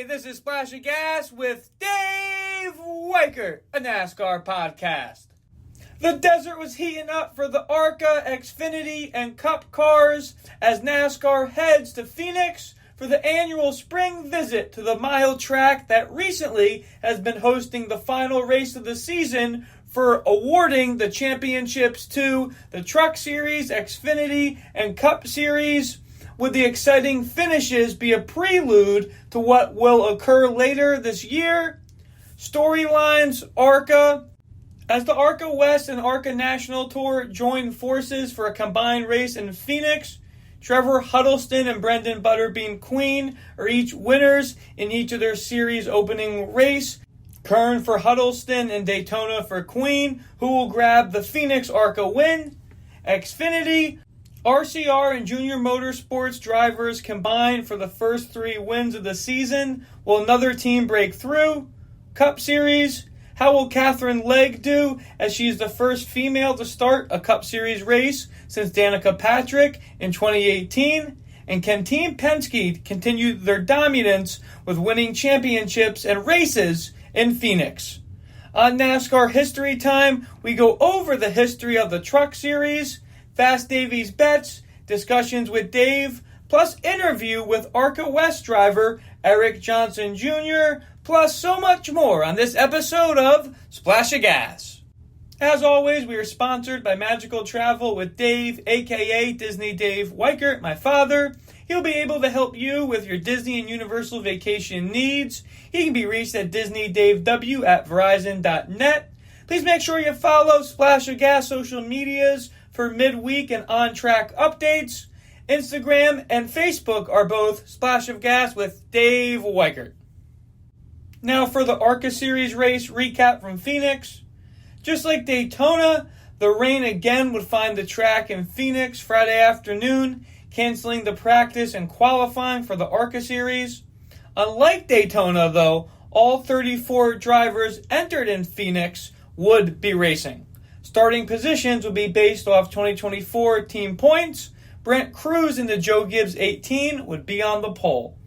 Hey, this is Splash of Gas with Dave Weicker, a NASCAR podcast. The desert was heating up for the ARCA, Xfinity, and Cup cars as NASCAR heads to Phoenix for the annual spring visit to the mile track that recently has been hosting the final race of the season for awarding the championships to the Truck Series, Xfinity, and Cup Series. Would the exciting finishes be a prelude to what will occur later this year? Storylines, ARCA. As the ARCA West and ARCA National Tour join forces for a combined race in Phoenix, Trevor Huddleston and Brendan Butterbean Queen are each winners in each of their series opening race. Kern for Huddleston and Daytona for Queen, who will grab the Phoenix ARCA win. Xfinity, RCR and Junior Motorsports drivers combine for the first 3 wins of the season. Will another team break through? Cup Series, how will Catherine Legg do as she is the first female to start a Cup Series race since Danica Patrick in 2018? And can Team Penske continue their dominance with winning championships and races in Phoenix? On NASCAR History Time, we go over the history of the Truck Series, Fast Davies bets, discussions with Dave, plus interview with ARCA West driver Eric Johnson Jr., plus so much more on this episode of Splash of Gas. As always, we are sponsored by Magical Travel with Dave, a.k.a. Disney Dave Weicker, my father. He'll be able to help you with your Disney and Universal vacation needs. He can be reached at DisneyDaveW@Verizon.net. Please make sure you follow Splash of Gas social medias for midweek and on-track updates. Instagram and Facebook are both Splash of Gas with Dave Weicker. Now for the ARCA Series race recap from Phoenix. Just like Daytona, the rain again would find the track in Phoenix Friday afternoon, canceling the practice and qualifying for the ARCA Series. Unlike Daytona, though, all 34 drivers entered in Phoenix would be racing. Starting positions will be based off 2024 team points. Brent Cruz in the Joe Gibbs 18 would be on the pole.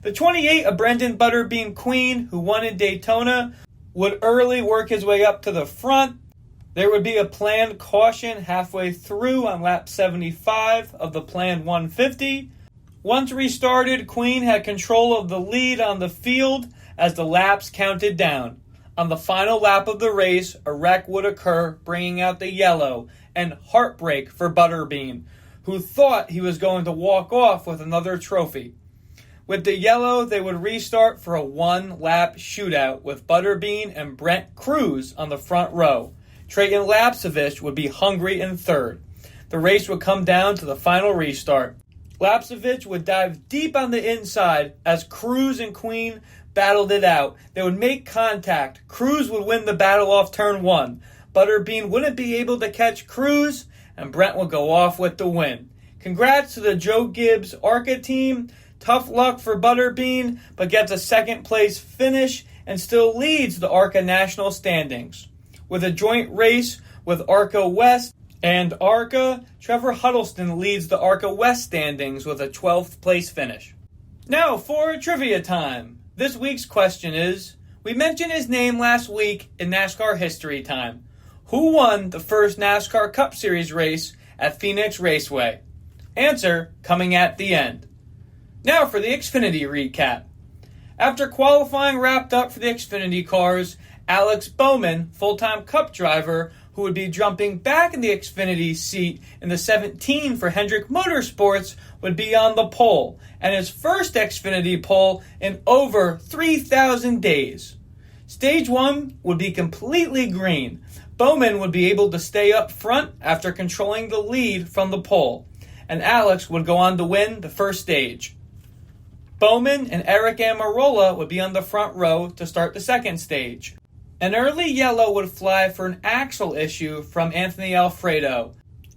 The 28 of Brendan Butterbean Queen, who won in Daytona, would early work his way up to the front. There would be a planned caution halfway through on lap 75 of the planned 150. Once restarted, Queen had control of the lead on the field as the laps counted down. On the final lap of the race, a wreck would occur, bringing out the yellow, and heartbreak for Butterbean, who thought he was going to walk off with another trophy. With the yellow, they would restart for a 1-lap shootout with Butterbean and Brent Cruz on the front row. Trayton Lapsevich would be hungry in third. The race would come down to the final restart. Lapsevich would dive deep on the inside as Cruz and Queen battled it out. They would make contact. Cruz would win the battle off turn 1. Butterbean wouldn't be able to catch Cruz, and Brent would go off with the win. Congrats to the Joe Gibbs ARCA team. Tough luck for Butterbean, but gets a second-place finish and still leads the ARCA national standings. With a joint race with ARCA West and ARCA, Trevor Huddleston leads the ARCA West standings with a 12th place finish. Now for trivia time. This week's question is, we mentioned his name last week in NASCAR History Time. Who won the first NASCAR Cup Series race at Phoenix Raceway? Answer coming at the end. Now for the Xfinity recap. After qualifying wrapped up for the Xfinity cars, Alex Bowman, full-time Cup driver, who would be jumping back in the Xfinity seat in the 17 for Hendrick Motorsports, would be on the pole, and his first Xfinity pole in over 3,000 days. Stage 1 would be completely green. Bowman would be able to stay up front after controlling the lead from the pole, and Alex would go on to win the first stage. Bowman and Eric Amarola would be on the front row to start the second stage. An early yellow would fly for an axle issue from Anthony Alfredo.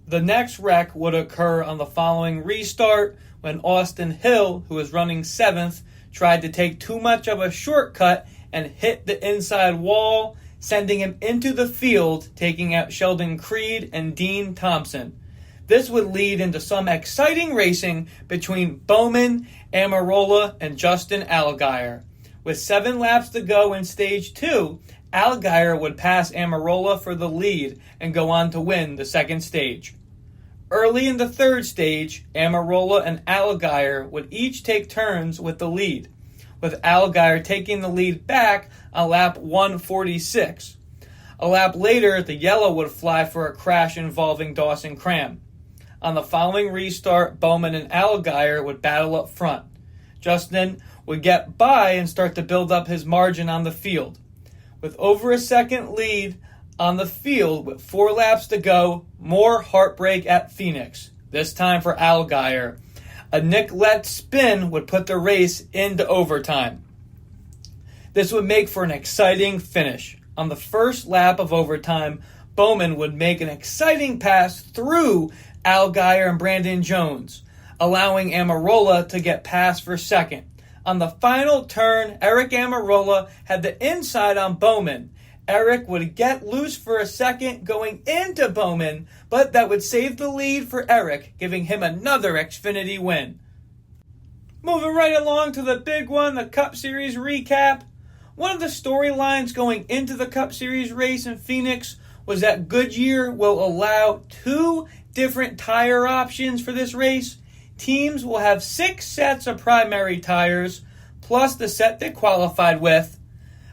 The next wreck would occur on the following restart when Austin Hill, who was running 7th, tried to take too much of a shortcut and hit the inside wall, sending him into the field, taking out Sheldon Creed and Dean Thompson. This would lead into some exciting racing between Bowman, Amarola, and Justin Allgaier. With 7 laps to go in Stage 2, Allgaier would pass Almirola for the lead and go on to win the second stage. Early in the third stage, Almirola and Allgaier would each take turns with the lead, with Allgaier taking the lead back on lap 146. A lap later, the yellow would fly for a crash involving Dawson Cram. On the following restart, Bowman and Allgaier would battle up front. Justin would get by and start to build up his margin on the field. With over a second lead on the field with 4 laps to go, more heartbreak at Phoenix, this time for Allgaier. A Nick Let spin would put the race into overtime. This would make for an exciting finish. On the first lap of overtime, Bowman would make an exciting pass through Allgaier and Brandon Jones, allowing Almirola to get past for second. On the final turn, Eric Almirola had the inside on Bowman. Eric would get loose for a second going into Bowman, but that would save the lead for Eric, giving him another Xfinity win. Moving right along to the big one, the Cup Series recap. One of the storylines going into the Cup Series race in Phoenix was that Goodyear will allow 2 different tire options for this race. Teams will have 6 sets of primary tires, plus the set they qualified with.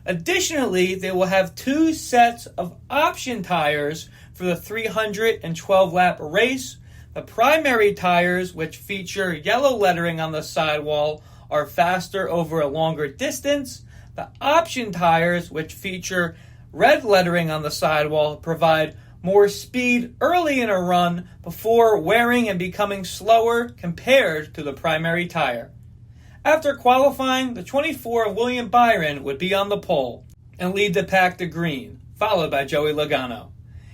Additionally, they will have 2 sets of option tires for the 312-lap race. The primary tires, which feature yellow lettering on the sidewall, are faster over a longer distance. The option tires, which feature red lettering on the sidewall, provide more speed early in a run before wearing and becoming slower compared to the primary tire. After qualifying, the 24 William Byron would be on the pole and lead the pack to green, followed by Joey Logano.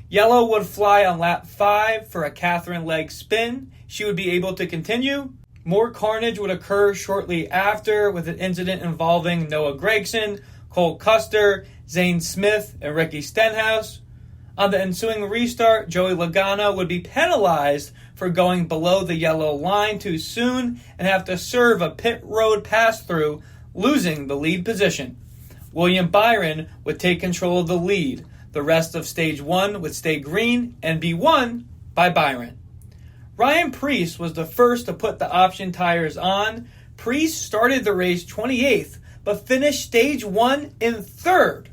Yellow would fly on lap 5 for a Catherine Legg spin. She would be able to continue. More carnage would occur shortly after with an incident involving Noah Gragson, Cole Custer, Zane Smith, and Ricky Stenhouse. On the ensuing restart, Joey Logano would be penalized for going below the yellow line too soon and have to serve a pit road pass-through, losing the lead position. William Byron would take control of the lead. The rest of Stage 1 would stay green and be won by Byron. Ryan Preece was the first to put the option tires on. Preece started the race 28th, but finished Stage 1 in 3rd.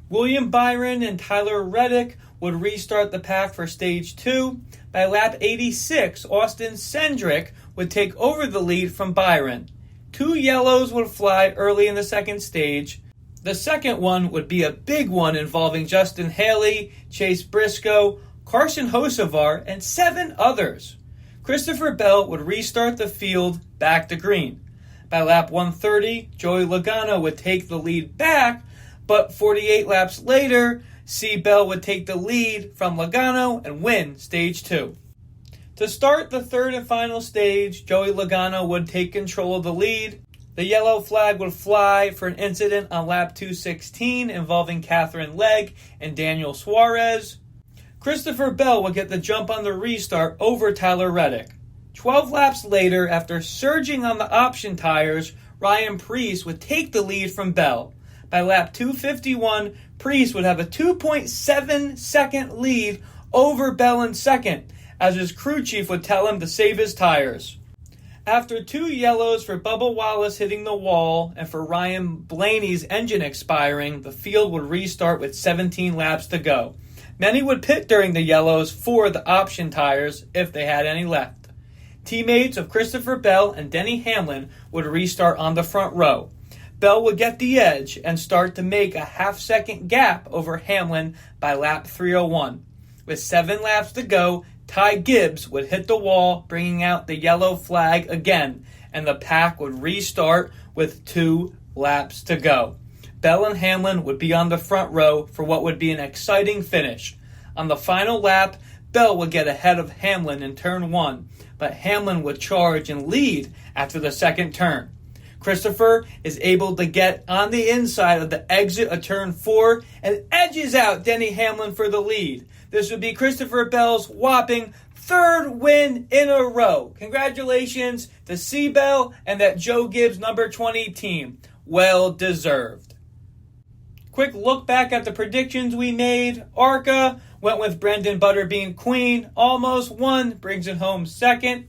William Byron and Tyler Reddick would restart the pack for Stage 2. By lap 86, Austin Cindric would take over the lead from Byron. 2 yellows would fly early in the second stage. The second one would be a big one involving Justin Haley, Chase Briscoe, Carson Hocevar, and 7 others. Christopher Bell would restart the field back to green. By lap 130, Joey Logano would take the lead back, but 48 laps later, C. Bell would take the lead from Logano and win Stage 2. To start the third and final stage, Joey Logano would take control of the lead. The yellow flag would fly for an incident on lap 216 involving Catherine Legg and Daniel Suarez. Christopher Bell would get the jump on the restart over Tyler Reddick. 12 laps later, after surging on the option tires, Ryan Preece would take the lead from Bell. By lap 251, Preece would have a 2.7 second lead over Bell in second, as his crew chief would tell him to save his tires. After 2 yellows for Bubba Wallace hitting the wall and for Ryan Blaney's engine expiring, the field would restart with 17 laps to go. Many would pit during the yellows for the option tires if they had any left. Teammates of Christopher Bell and Denny Hamlin would restart on the front row. Bell would get the edge and start to make a half-second gap over Hamlin by lap 301. With 7 laps to go, Ty Gibbs would hit the wall, bringing out the yellow flag again, and the pack would restart with 2 laps to go. Bell and Hamlin would be on the front row for what would be an exciting finish. On the final lap, Bell would get ahead of Hamlin in turn 1, but Hamlin would charge and lead after the second turn. Christopher is able to get on the inside of the exit of turn 4 and edges out Denny Hamlin for the lead. This would be Christopher Bell's whopping 3rd win in a row. Congratulations to C. Bell and that Joe Gibbs number 20 team. well deserved. Quick look back at the predictions we made. ARCA went with Brendan Butterbean Queen, almost won, brings it home second.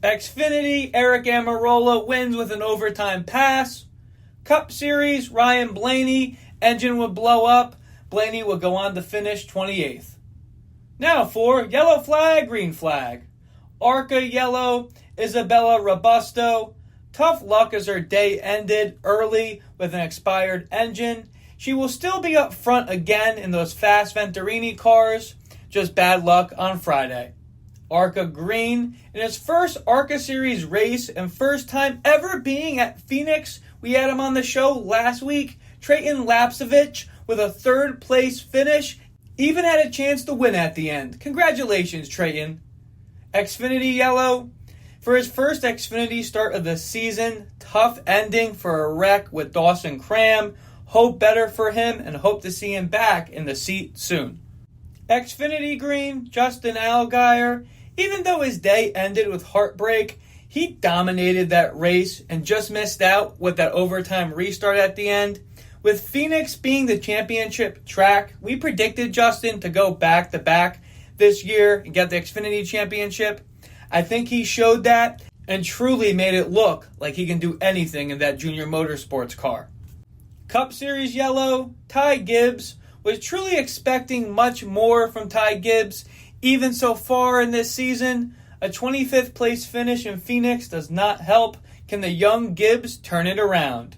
Xfinity, Eric Amarola wins with an overtime pass. Cup Series, Ryan Blaney, engine would blow up. Blaney would go on to finish 28th. Now for yellow flag, green flag. ARCA yellow, Isabella Robusto. Tough luck as her day ended early with an expired engine. She will still be up front again in those fast Venturini cars. Just bad luck on Friday. ARCA green, in his first ARCA Series race and first time ever being at Phoenix. We had him on the show last week. Trayton Lapsevich with a third place finish. Even had a chance to win at the end. Congratulations, Trayton. Xfinity yellow. For his first Xfinity start of the season, tough ending for a wreck with Dawson Cram. Hope better for him and hope to see him back in the seat soon. Xfinity green, Justin Allgaier. Even though his day ended with heartbreak, he dominated that race and just missed out with that overtime restart at the end. With Phoenix being the championship track, we predicted Justin to go back-to-back this year and get the Xfinity championship. I think he showed that and truly made it look like he can do anything in that junior motorsports car. Cup Series yellow, Ty Gibbs. Was truly expecting much more from Ty Gibbs. Even so far in this season, a 25th place finish in Phoenix does not help. Can the young Gibbs turn it around?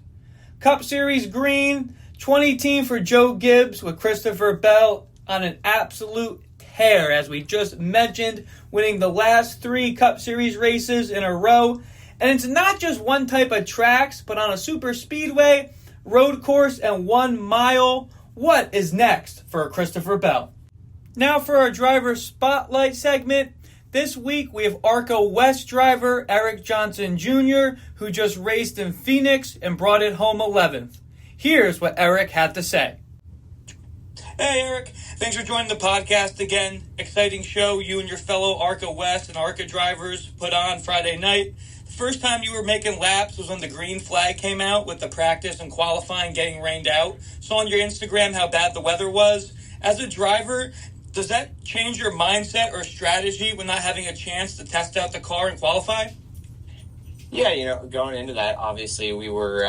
Cup Series green, 20 team for Joe Gibbs with Christopher Bell on an absolute tear, as we just mentioned, winning the last 3 Cup Series races in a row. And it's not just one type of tracks, but on a super speedway, road course, and 1 mile. What is next for Christopher Bell? Now for our driver spotlight segment. This week we have ARCA West driver Eric Johnson Jr., who just raced in Phoenix and brought it home 11th. Here's what Eric had to say. Hey Eric, thanks for joining the podcast again. Exciting show you and your fellow ARCA West and ARCA drivers put on Friday night. The first time you were making laps was when the green flag came out with the practice and qualifying getting rained out. Saw on your Instagram how bad the weather was. As a driver, does that change your mindset or strategy when not having a chance to test out the car and qualify? Yeah, going into that, obviously we were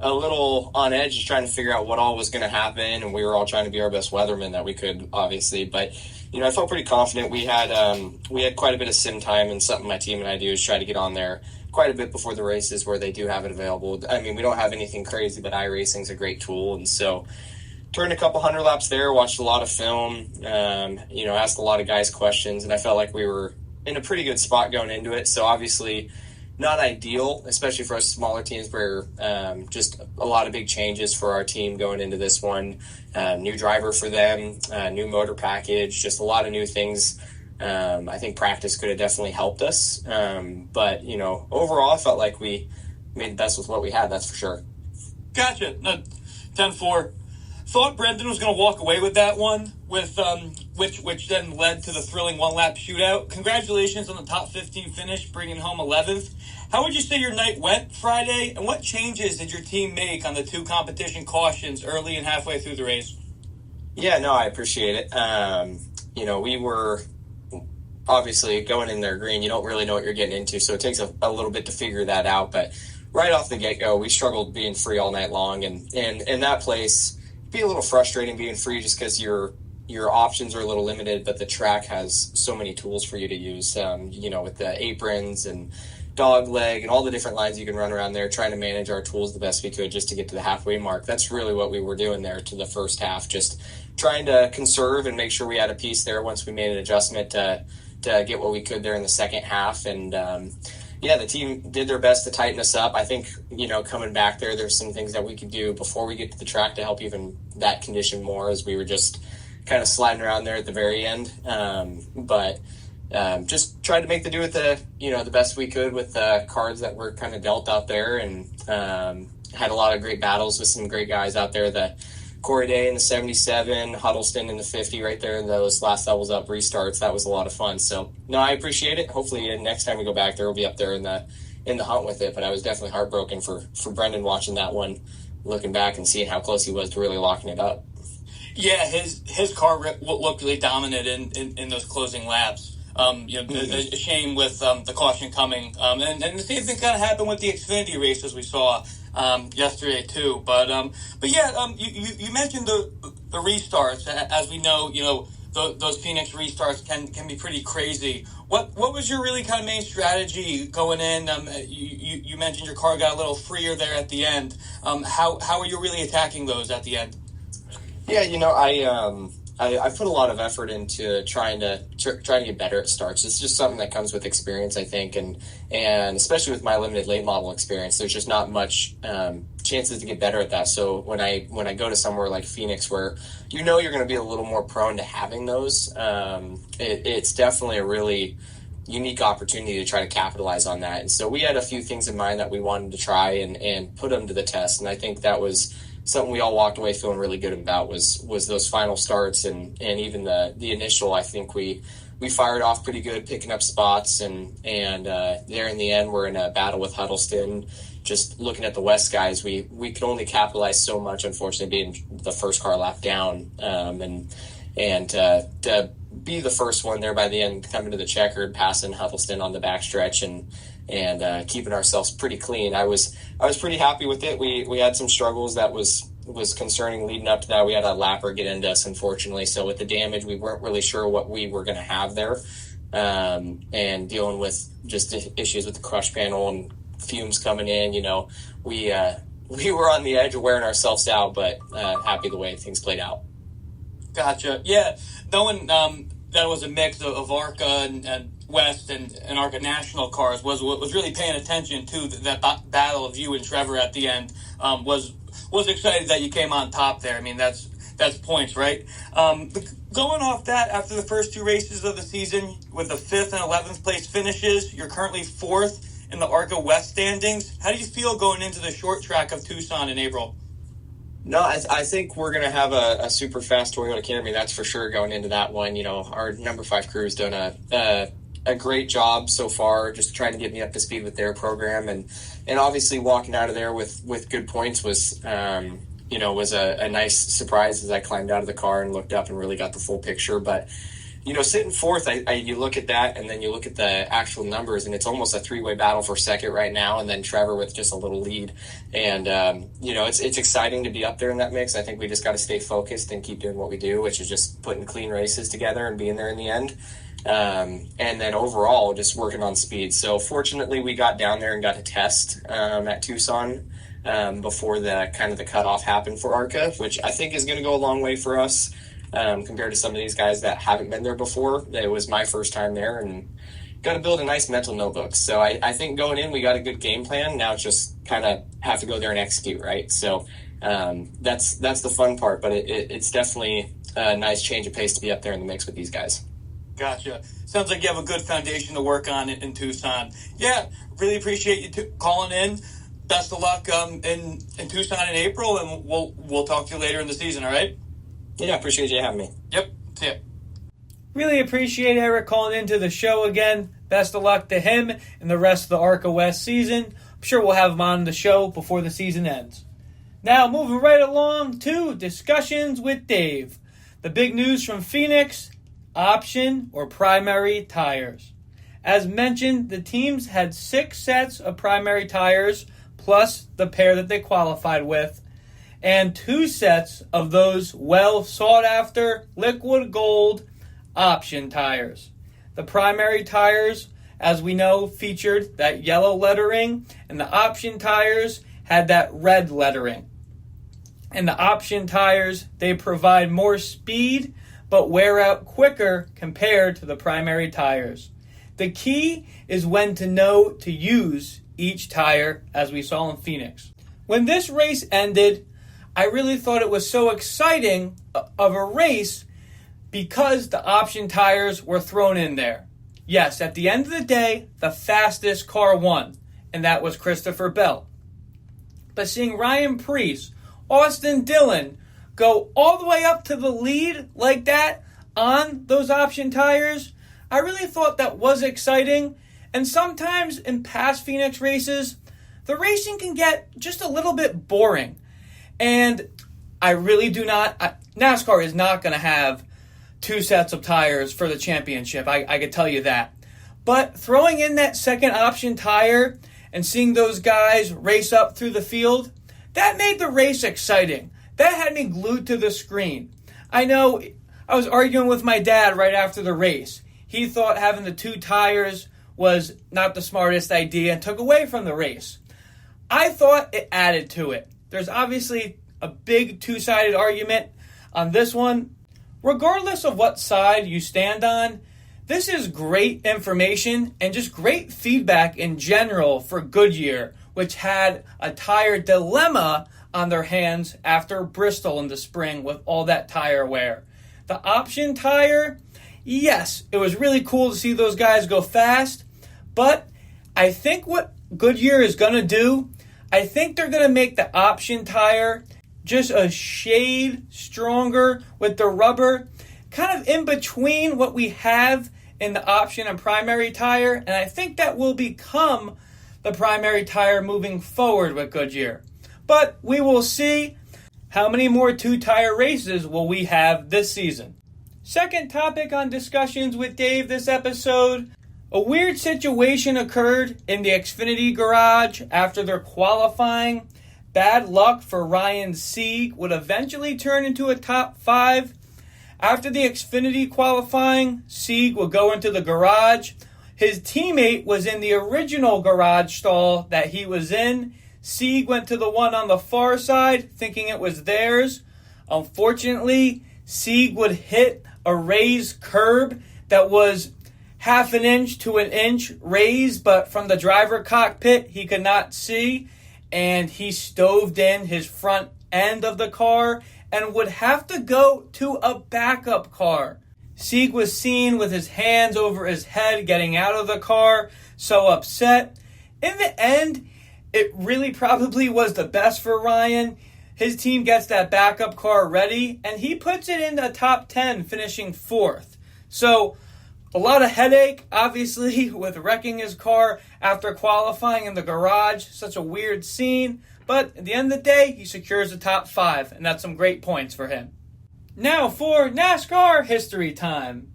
a little on edge, just trying to figure out what all was going to happen, and we were all trying to be our best weathermen that we could, obviously. But I felt pretty confident. We had quite a bit of sim time, and something my team and I do is try to get on there quite a bit before the races where they do have it available. I mean, we don't have anything crazy, but iRacing's a great tool, and so turned a couple hundred laps there, watched a lot of film, asked a lot of guys questions, and I felt like we were in a pretty good spot going into it. So obviously not ideal, especially for us smaller teams, where just a lot of big changes for our team going into this one. New driver for them, new motor package, just a lot of new things. I think practice could have definitely helped us. But overall, I felt like we made the best with what we had, that's for sure. Gotcha. 10-4. Thought Brendan was going to walk away with that one, with which then led to the thrilling one-lap shootout. Congratulations on the top 15 finish, bringing home 11th. How would you say your night went Friday, and what changes did your team make on the 2 competition cautions early and halfway through the race? Yeah, no, I appreciate it. We were obviously going in there green. You don't really know what you're getting into, so it takes a little bit to figure that out. But right off the get-go, we struggled being free all night long, and in that place, be a little frustrating being free just because your options are a little limited, but the track has so many tools for you to use, with the aprons and dog leg and all the different lines you can run around there, trying to manage our tools the best we could just to get to the halfway mark. That's really what we were doing there to the first half, just trying to conserve and make sure we had a piece there once we made an adjustment to get what we could there in the second half. And the team did their best to tighten us up. I think, coming back there's some things that we could do before we get to the track to help even that condition more, as we were just kind of sliding around there at the very end. But just tried to make the do with the best we could with the cards that were kind of dealt out there, and had a lot of great battles with some great guys out there. The Corey Day in the 77, Huddleston in the 50 right there, those last levels up restarts. That was a lot of fun. So, no, I appreciate it. Hopefully next time we go back there, we'll be up there in in the hunt with it. But I was definitely heartbroken for Brendan watching that one, looking back and seeing how close he was to really locking it up. Yeah, his car looked really dominant in those closing laps. A shame with the caution coming. And the same thing kind of happened with the Xfinity race as we saw yesterday too. But yeah, you mentioned the restarts. As we know, those Phoenix restarts can be pretty crazy. What was your really kind of main strategy going in? You mentioned your car got a little freer there at the end. How are you really attacking those at the end? Yeah, I put a lot of effort into trying to get better at starts. It's just something that comes with experience, I think, and especially with my limited late model experience, there's just not much chances to get better at that. So when I go to somewhere like Phoenix, where you're going to be a little more prone to having those, it's definitely a really unique opportunity to try to capitalize on that. And so we had a few things in mind that we wanted to try and put them to the test, and I think that was something we all walked away feeling really good about was those final starts and even the initial. I think we fired off pretty good, picking up spots, and there in the end we're in a battle with Huddleston. Just looking at the West guys, we could only capitalize so much, unfortunately, being the first car lap down, and to be the first one there by the end, coming to the checkered, passing Huddleston on the backstretch and keeping ourselves pretty clean. I was pretty happy with it. We had some struggles that was concerning leading up to that. We had a lapper get into us, unfortunately. So with the damage, we weren't really sure what we were going to have there, and dealing with just issues with the crush panel and fumes coming in. We were on the edge of wearing ourselves out, but happy the way things played out. Gotcha. Yeah, knowing that was a mix of ARCA and West and ARCA National cars was really paying attention to that battle of you and Trevor at the end. Was excited that you came on top there. I mean, that's points, right? Going off that, after the first two races of the season with the 5th and 11th place finishes, you're currently 4th in the ARCA West standings. How do you feel going into the short track of Tucson in April? No, I think we're going to have a super fast Toyota Camry, that's for sure, going into that one. Our number 5 crew's done a great job so far, just trying to get me up to speed with their program, and obviously walking out of there with good points was a nice surprise as I climbed out of the car and looked up and really got the full picture. But sitting 4th, you look at that and then you look at the actual numbers, and it's almost a 3-way battle for second right now, and then Trevor with just a little lead. And it's exciting to be up there in that mix. I think we just got to stay focused and keep doing what we do, which is just putting clean races together and being there in the end. And then overall just working on speed. So fortunately we got down there and got to test at Tucson before the cutoff happened for ARCA, which I think is going to go a long way for us compared to some of these guys that haven't been there before. It was my first time there, and got to build a nice mental notebook. So I think going in we got a good game plan. Now it's just kind of have to go there and execute, right? So that's the fun part, but it's definitely a nice change of pace to be up there in the mix with these guys. Gotcha. Sounds like you have a good foundation to work on in Tucson. Yeah, really appreciate you calling in. Best of luck in Tucson in April, and we'll talk to you later in the season, all right? Yeah, appreciate you having me. Yep, see ya. Really appreciate Eric calling into the show again. Best of luck to him and the rest of the ARCA West season. I'm sure we'll have him on the show before the season ends. Now, moving right along to discussions with Dave. The big news from Phoenix: option or primary tires. As mentioned, the teams had 6 sets of primary tires plus the pair that they qualified with, and 2 sets of those well sought after liquid gold option tires. The primary tires, as we know, featured that yellow lettering, and the option tires had that red lettering. And the option tires, they provide more speed but wear out quicker compared to the primary tires. The key is when to know to use each tire, as we saw in Phoenix. When this race ended, I really thought it was so exciting of a race because the option tires were thrown in there. Yes, at the end of the day, the fastest car won, and that was Christopher Bell. But seeing Ryan Preece, Austin Dillon, go all the way up to the lead like that on those option tires, I really thought that was exciting, And sometimes in past Phoenix races, the racing can get just a little bit boring. And I really do not, NASCAR is not going to have 2 sets of tires for the championship. I could tell you that. But throwing in that second option tire and seeing those guys race up through the field, that made the race exciting. That had me glued to the screen. I know I was arguing with my dad right after the race. He thought having the 2 tires was not the smartest idea and took away from the race. I thought it added to it. There's obviously a big 2-sided argument on this one. Regardless of what side you stand on, this is great information and just great feedback in general for Goodyear, which had a tire dilemma on their hands after Bristol in the spring with all that tire wear. The option tire, yes, it was really cool to see those guys go fast, but I think what Goodyear is going to do, I think they're going to make the option tire just a shade stronger with the rubber, kind of in between what we have in the option and primary tire, and I think that will become the primary tire moving forward with Goodyear. But we will see. How many more 2-tire races will we have this season? Second topic on discussions with Dave this episode. A weird situation occurred in the Xfinity garage after their qualifying. Bad luck for Ryan Sieg would eventually turn into a top 5. After the Xfinity qualifying, Sieg would go into the garage. His teammate was in the original garage stall that he was in. Sieg went to the one on the far side, thinking it was theirs. Unfortunately, Sieg would hit a raised curb that was half an inch to an inch raised, but from the driver cockpit, he could not see, and he stoved in his front end of the car and would have to go to a backup car. Sieg was seen with his hands over his head getting out of the car, so upset. In the end, it really probably was the best for Ryan. His team gets that backup car ready, and he puts it in the top 10, finishing 4th. So, a lot of headache, obviously, with wrecking his car after qualifying in the garage. Such a weird scene. But at the end of the day, he secures the top 5, and that's some great points for him. Now for NASCAR history time.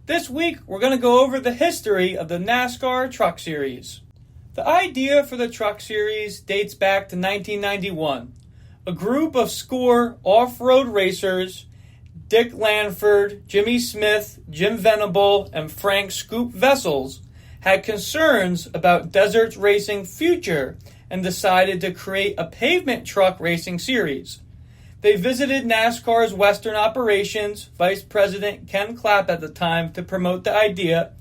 This week, we're going to go over the history of the NASCAR Truck Series. The idea for the Truck Series dates back to 1991. A group of SCORE off-road racers, Dick Lanford, Jimmy Smith, Jim Venable, and Frank Scoop Vessels, had concerns about desert racing future and decided to create a pavement truck racing series. They visited NASCAR's Western operations, Vice President Ken Clapp at the time, to promote the idea.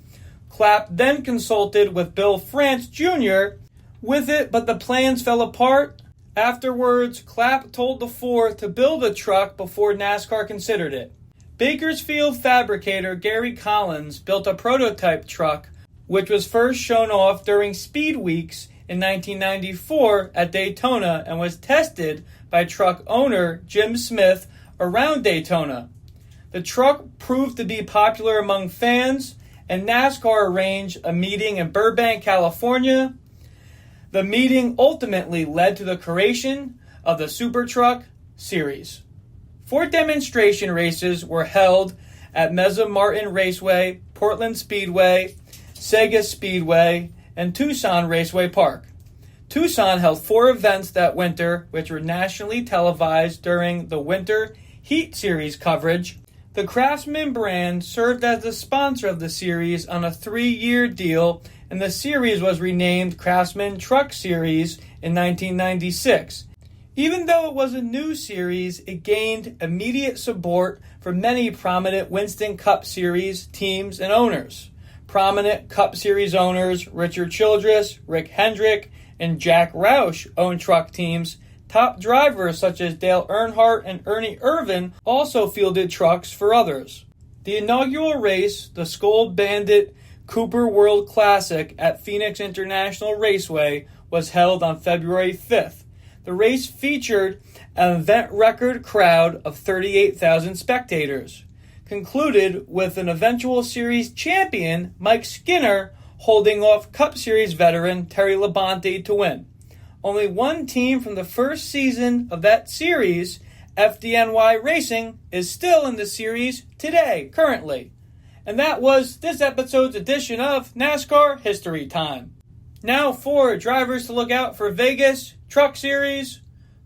Clapp then consulted with Bill France Jr. with it, but the plans fell apart. Afterwards, Clapp told the four to build a truck before NASCAR considered it. Bakersfield fabricator Gary Collins built a prototype truck, which was first shown off during Speed Weeks in 1994 at Daytona and was tested by truck owner Jim Smith around Daytona. The truck proved to be popular among fans, and NASCAR arranged a meeting in Burbank, California. The meeting ultimately led to the creation of the Super Truck Series. 4 demonstration races were held at Mesa Martin Raceway, Portland Speedway, Sega Speedway, and Tucson Raceway Park. Tucson held 4 events that winter, which were nationally televised during the Winter Heat Series coverage. The Craftsman brand served as the sponsor of the series on a 3-year deal, and the series was renamed Craftsman Truck Series in 1996. Even though it was a new series, it gained immediate support from many prominent Winston Cup Series teams and owners. Prominent Cup Series owners Richard Childress, Rick Hendrick, and Jack Roush owned truck teams. Top drivers such as Dale Earnhardt and Ernie Irvan also fielded trucks for others. The inaugural race, the Skull Bandit Cooper World Classic at Phoenix International Raceway, was held on February 5th. The race featured an event record crowd of 38,000 spectators. Concluded with an eventual series champion, Mike Skinner, holding off Cup Series veteran Terry Labonte to win. Only one team from the first season of that series, FDNY Racing, is still in the series today, currently. And that was this episode's edition of NASCAR History Time. Now for drivers to look out for Vegas Truck Series.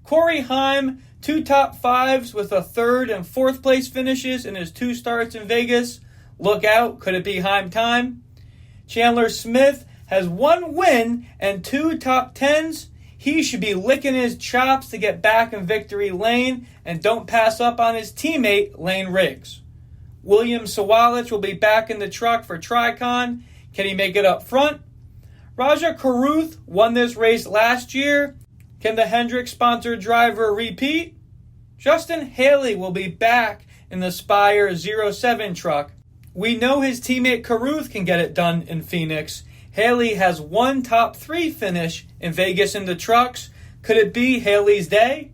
Corey Heim, 2 top 5s with a 3rd and 4th place finishes in his 2 starts in Vegas. Look out, could it be Heim time? Chandler Smith has 1 win and 2 top 10s. He should be licking his chops to get back in victory lane and don't pass up on his teammate Lane Riggs. William Sawalich will be back in the truck for Tricon. Can he make it up front? Raja Karuth won this race last year. Can the Hendrick-sponsored driver repeat? Justin Haley will be back in the Spire 07 truck. We know his teammate Karuth can get it done in Phoenix. Haley has 1 top 3 finish in Vegas in the trucks. Could it be Haley's day?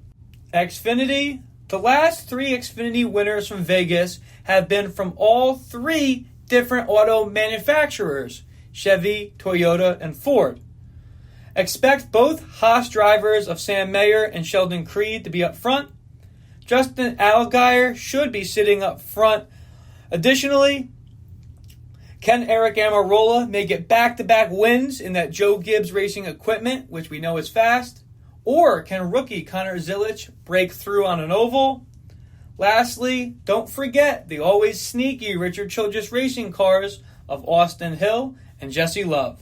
Xfinity. The last 3 Xfinity winners from Vegas have been from all 3 different auto manufacturers: Chevy, Toyota, and Ford. Expect both Haas drivers of Sam Mayer and Sheldon Creed to be up front. Justin Allgaier should be sitting up front. Additionally, can Eric Almirola may get back-to-back wins in that Joe Gibbs Racing equipment, which we know is fast? Or can rookie Connor Zilisch break through on an oval? Lastly, don't forget the always sneaky Richard Childress Racing cars of Austin Hill and Jesse Love.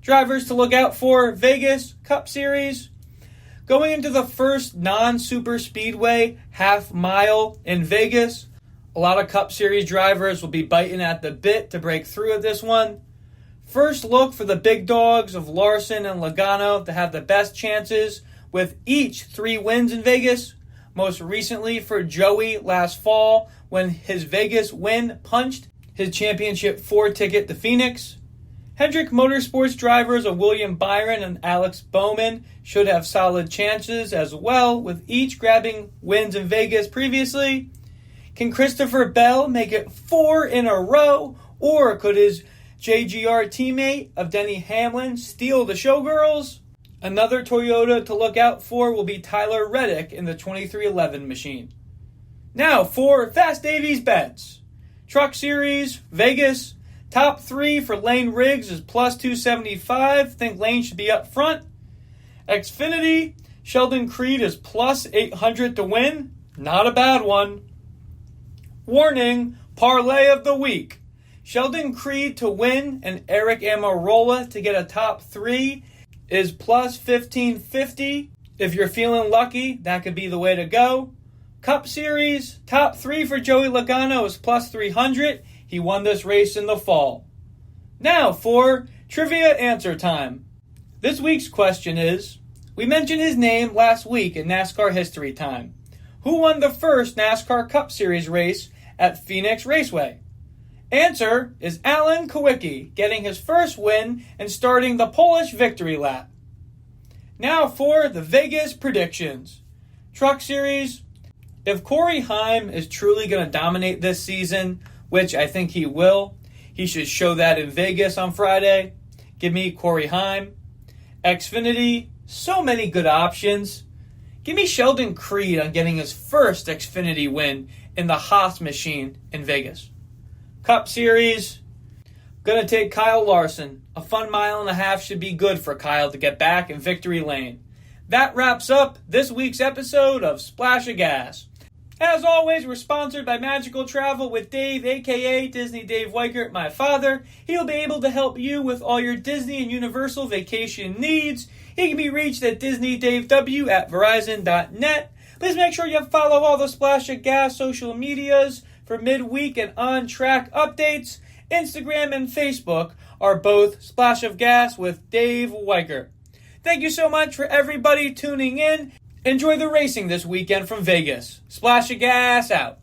Drivers to look out for Vegas Cup Series. Going into the first non-super speedway half mile in Vegas, a lot of Cup Series drivers will be biting at the bit to break through at this one. First look for the big dogs of Larson and Logano to have the best chances with each 3 wins in Vegas. Most recently for Joey last fall when his Vegas win punched his championship 4 ticket to Phoenix. Hendrick Motorsports drivers of William Byron and Alex Bowman should have solid chances as well, with each grabbing wins in Vegas previously. Can Christopher Bell make it 4 in a row, or could his JGR teammate of Denny Hamlin steal the showgirls? Another Toyota to look out for will be Tyler Reddick in the 2311 machine. Now for Fast Davies bets. Truck Series, Vegas. Top 3 for Lane Riggs is plus 275. Think Lane should be up front. Xfinity, Sheldon Creed is plus 800 to win. Not a bad one. Warning, parlay of the week. Sheldon Creed to win and Eric Almirola to get a top 3 is plus 1550. If you're feeling lucky, that could be the way to go. Cup Series, top 3 for Joey Logano is plus 300. He won this race in the fall. Now for Trivia Answer Time. This week's question is, we mentioned his name last week in NASCAR History Time. Who won the first NASCAR Cup Series race at Phoenix Raceway? Answer is Alan Kawicki, getting his first win and starting the Polish victory lap. Now for the Vegas predictions. Truck Series. If Corey Heim is truly going to dominate this season, which I think he will, he should show that in Vegas on Friday. Give me Corey Heim. Xfinity, so many good options. Give me Sheldon Creed on getting his first Xfinity win in the Haas machine in Vegas. Cup Series, gonna take Kyle Larson. A fun 1.5 miles should be good for Kyle to get back in victory lane. That wraps up this week's episode of Splash of Gas. As always, we're sponsored by Magical Travel with Dave, a.k.a. Disney Dave Weichert, my father. He'll be able to help you with all your Disney and Universal vacation needs. He can be reached at DisneyDaveW@Verizon.net. Please make sure you follow all the Splash of Gas social medias for midweek and on-track updates. Instagram and Facebook are both Splash of Gas with Dave Weichert. Thank you so much for everybody tuning in. Enjoy the racing this weekend from Vegas. Splash of Gas out.